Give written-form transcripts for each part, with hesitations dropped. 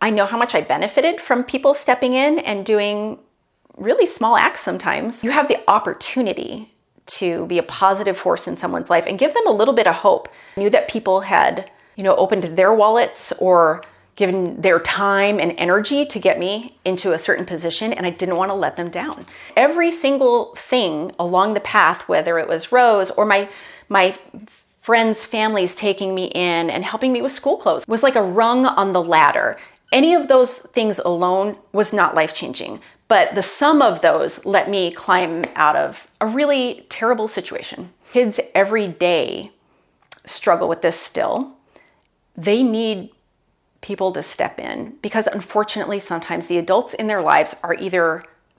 I know how much I benefited from people stepping in and doing really small acts sometimes. You have the opportunity to be a positive force in someone's life and give them a little bit of hope. I knew that people had, opened their wallets or given their time and energy to get me into a certain position, and I didn't want to let them down. Every single thing along the path, whether it was Rose or my friends' families taking me in and helping me with school clothes, was like a rung on the ladder. Any of those things alone was not life-changing, but the sum of those let me climb out of a really terrible situation. Kids every day struggle with this still. They need people to step in because unfortunately sometimes the adults in their lives are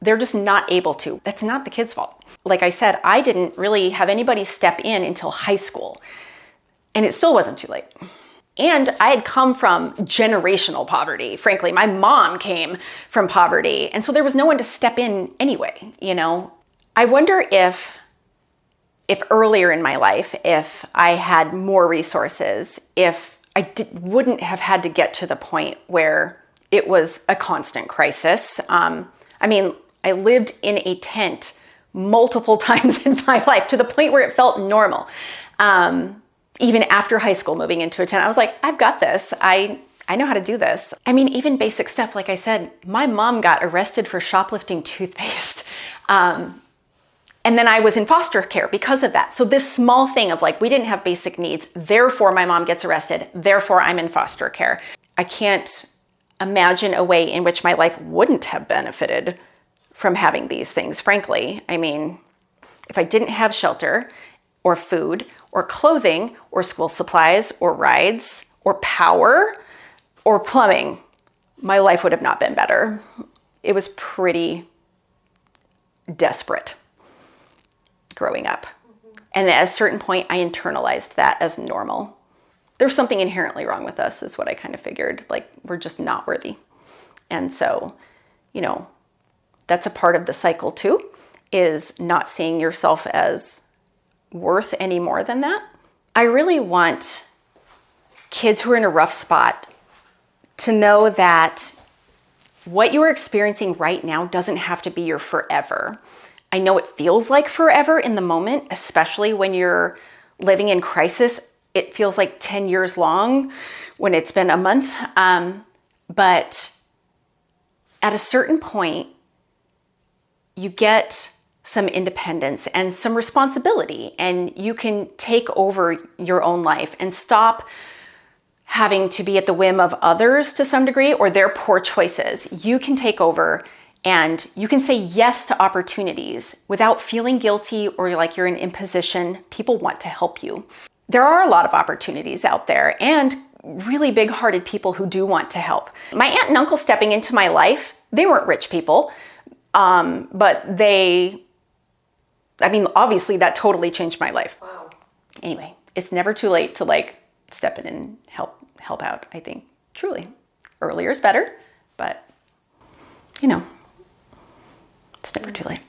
they're just not able to. That's not the kids' fault. Like I said, I didn't really have anybody step in until high school, and it still wasn't too late. And I had come from generational poverty. Frankly, my mom came from poverty, and so there was no one to step in anyway, I wonder if earlier in my life, if I had more resources, if I wouldn't have had to get to the point where it was a constant crisis. I lived in a tent multiple times in my life to the point where it felt normal. Even after high school, moving into a tent, I was like, I've got this. I know how to do this. Even basic stuff. Like I said, my mom got arrested for shoplifting toothpaste. And then I was in foster care because of that. So this small thing of we didn't have basic needs, therefore my mom gets arrested, therefore I'm in foster care. I can't imagine a way in which my life wouldn't have benefited from having these things, frankly. If I didn't have shelter or food or clothing or school supplies or rides or power or plumbing, my life would have not been better. It was pretty desperate growing up. And at a certain point, I internalized that as normal. There's something inherently wrong with us, is what I kind of figured. We're just not worthy. And so, that's a part of the cycle too, is not seeing yourself as worth any more than that. I really want kids who are in a rough spot to know that what you are experiencing right now doesn't have to be your forever. I know it feels like forever in the moment, especially when you're living in crisis. It feels like 10 years long when it's been a month. But at a certain point, you get some independence and some responsibility, and you can take over your own life and stop having to be at the whim of others to some degree or their poor choices. You can take over and you can say yes to opportunities without feeling guilty or like you're in imposition. People want to help you. There are a lot of opportunities out there and really big-hearted people who do want to help. My aunt and uncle stepping into my life, they weren't rich people, but obviously that totally changed my life. Wow. Anyway, it's never too late to step in and help out, I think. Truly. Earlier is better, but it's never too late.